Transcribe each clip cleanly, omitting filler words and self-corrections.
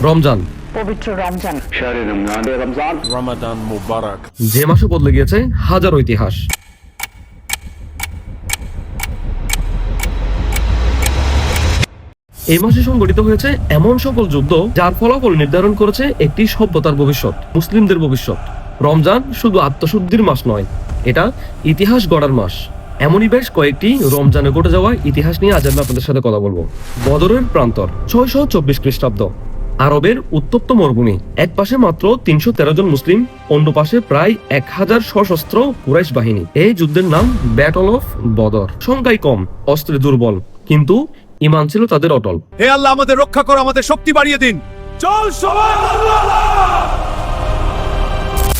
রমজান, পবিত্র Ramzan, Ramadan Mubarak. যে মাসে বদলে গিয়েছে হাজারো ইতিহাস। এই মাসে সংগঠিত হয়েছে এমন সকল যুদ্ধ যার ফলাফল নির্ধারণ করেছে একটি সভ্যতার ভবিষ্যৎ, মুসলিমদের ভবিষ্যৎ। রমজান শুধু আত্মশুদ্ধির মাস নয়, এটা ইতিহাস গড়ার মাস। এমনই বেশ কয়েকটি রমজানে ঘটে যাওয়া ইতিহাস নিয়ে আজ আমি আপনাদের সাথে কথা বলবো। বদরের প্রান্তর, 624 খ্রিস্টাব্দ। আরবের উত্তপ্ত মরুভূমি, এক পাশে মাত্র 313 জন মুসলিম, অন্য পাশে প্রায় 1000 সশস্ত্র কুরাইশ বাহিনী। এই যুদ্ধের নাম ব্যাটল অফ বদর। সংখ্যায় কম, অস্ত্রে দুর্বল, কিন্তু ঈমান ছিল তাদের অটল। হে আল্লাহ, আমাদের রক্ষা করো, আমাদের শক্তি বাড়িয়ে দিন। চল সবাই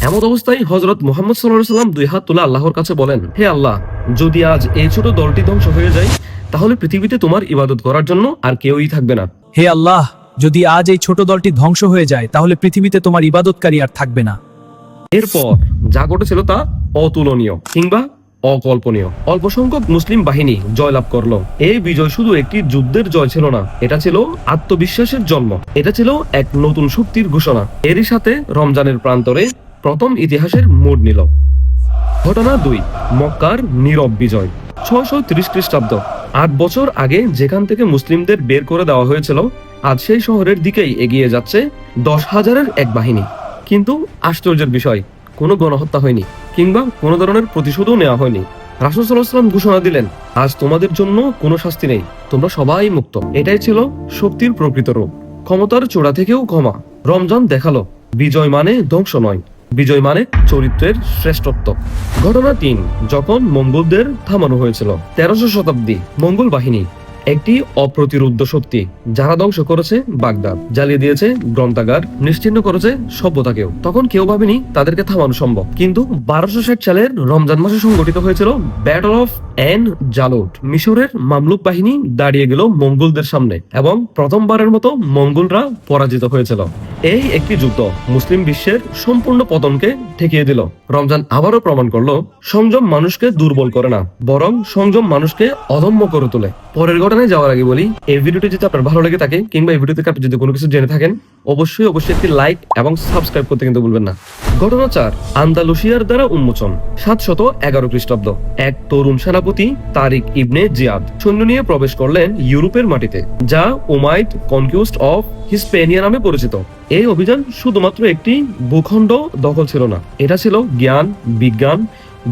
এমত অবস্থায় হযরত মুহাম্মদ সাল্লাল্লাহু আলাইহি ওয়াসাল্লাম দুই হাত তুলে আল্লাহর কাছে বলেন, হে আল্লাহ, যদি আজ এই ছোট দলটি ধ্বংস হয়ে যায়, তাহলে পৃথিবীতে তোমার ইবাদত করার জন্য আর কেউই থাকবে না। হে আল্লাহ, যদি আজ এই ছোট দলটি ধ্বংস হয়ে যায়, তাহলে পৃথিবীতে তোমার ইবাদতকারী আর থাকবে না। এরপর যা ঘটেছিল তা অতুলনীয় কিংবা অকল্পনীয়। অল্প সংখ্যক মুসলিম বাহিনী জয়লাভ করলো। এই বিজয় শুধু একটি যুদ্ধের জয় ছিল না, এটা ছিল আত্মবিশ্বাসের জন্ম। এটা ছিল এক নতুন শক্তির ঘোষণা। এরই সাথে রমজানের প্রান্তরে প্রথম ইতিহাসের মোড় নিল। ঘটনা 2, মক্কার নীরব বিজয়। 630 খ্রিস্টাব্দ। 8 বছর আগে যেখান থেকে মুসলিমদের বের করে দেওয়া হয়েছিল, আজ সেই শহরের দিকেই এগিয়ে যাচ্ছে 10,000-এর এক বাহিনী। কিন্তু আশ্চর্যের বিষয়, কোনো গণহত্যা হয়নি কিংবা কোনো ধরনের প্রতিশোধও নেওয়া হয়নি। রাসূল সাল্লাল্লাহু আলাইহি ওয়াসাল্লাম ঘোষণা দিলেন, আজ তোমাদের জন্য কোনো শাস্তি নেই, তোমরা সবাই মুক্ত। এটাই ছিল শক্তির প্রকৃত রূপ, ক্ষমতার চূড়া থেকেও ক্ষমা। রমজান দেখালো, বিজয় মানে ধ্বংস নয়, বিজয় মানে চরিত্রের শ্রেষ্ঠত্ব। ঘটনা 3, যখন মঙ্গোলদের থামানো হয়েছিল। 13শো শতাব্দী। মঙ্গোল বাহিনী একটি অপ্রতিরোধ্য শক্তি, যারা ধ্বংস করেছে বাগদাদ, জ্বালিয়ে দিয়েছে গ্রন্থাগার, নিশ্চিহ্ন করেছে সভ্যতাকেও। তখন কেউ ভাবেনি তাদেরকে থামানো সম্ভব। কিন্তু 1260 সালের রমজান মাসে সংগঠিত হয়েছিল ব্যাটল অফ এন জালুট। মিশরের মামলুক বাহিনী দাঁড়িয়ে গেল মঙ্গোলদের সামনে এবং প্রথমবারের মতো মঙ্গোলরা পরাজিত হয়েছিল। এই একটি যুদ্ধ মুসলিম বিশ্বের সম্পূর্ণ পতনকে ঠেকিয়ে দিল। রমজান আবারও প্রমাণ করলো, সংযম মানুষকে দুর্বল করে না, বরং সংযম মানুষকে অদম্য করে তোলে। পরের ঘটনায় যাওয়ার আগে বলি, এই ভিডিওটি যদি আপনার ভালো লেগে থাকে কিংবা এই ভিডিও থেকে আপনি যদি কোনো কিছু জেনে থাকেন, অবশ্যই একটি লাইক এবং সাবস্ক্রাইব করতে কিন্তু ভুলবেন না। ঘটনা 4, আন্দালুসিয়ার দ্বারা উন্মোচন। 711 খ্রিস্টাব্দ। এক তরুণ সেনাপতি তারিক ইবনে জিয়াদ সৈন্য নিয়ে প্রবেশ করলেন ইউরোপের মাটিতে, যা উমাইদ কনকিউস্ট অফ হিসপেনিয়া নামে পরিচিত। এই অভিযান শুধুমাত্র একটি ভূখণ্ড দখল ছিল না, এটা ছিল জ্ঞান, বিজ্ঞান,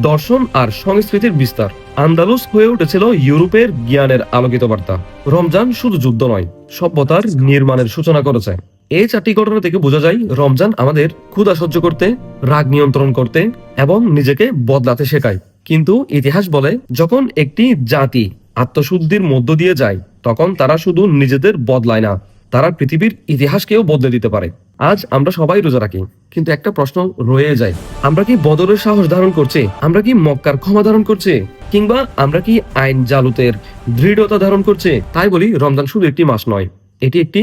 দর্শন আর সংস্কৃতির বিস্তার। আন্দালুস হয়ে উঠেছিল ইউরোপের জ্ঞানের আলোকিত বার্তা। রমজান শুধু যুদ্ধ নয়, সভ্যতার নির্মাণের সূচনা করেছে। এই 4টি ঘটনা থেকে বোঝা যায়, রমজান আমাদের ক্ষুধা সহ্য করতে, রাগ নিয়ন্ত্রণ করতে এবং নিজেকে বদলাতে শেখায়। কিন্তু ইতিহাস বলে, যখন একটি জাতি আত্মশুদ্ধির মধ্য দিয়ে যায়, তখন তারা শুধু নিজেদের বদলায় না, তারা পৃথিবীর ইতিহাসকেও বদলে দিতে পারে। আজ আমরা সবাই রোজা রাখি, কিন্তু একটা প্রশ্ন রয়ে যায়, আমরা কি বদরের সাহস ধারণ করছি? আমরা কি মক্কার ক্ষমা ধারণ করছি? কিংবা আমরা কি আইন জালুতের দৃঢ়তা ধারণ করছি? তাই বলি, রমজান শুধু একটি মাস নয়, এটি একটি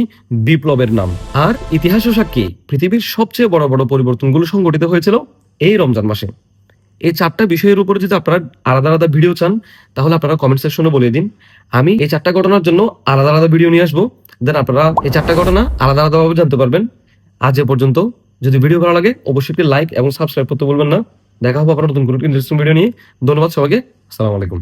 বিপ্লবের নাম। আর ইতিহাসও সাক্ষী, পৃথিবীর সবচেয়ে বড় বড় পরিবর্তনগুলো সংঘটিত হয়েছিল এই রমজান মাসে। এই 4টা বিষয়ের উপরে যদি আপনারা আলাদা আলাদা ভিডিও চান, তাহলে আপনারা কমেন্ট সেকশনে বলে দিন। আমি এই 4টা ঘটনার জন্য আলাদা আলাদা ভিডিও নিয়ে আসবো, দেন আপনারা এই 4টা ঘটনা আলাদা আলাদাভাবে জানতে পারবেন। আজ এ পর্যন্ত। যদি ভিডিও ভালো লাগে, অবশ্যই একটি লাইক এবং সাবস্ক্রাইব করতে বলবেন না। দেখা হবে আপনার নতুন কোনো ইন্টারেস্টিং ভিডিও নিয়ে। ধন্যবাদ সবাইকে। আসসালামু আলাইকুম।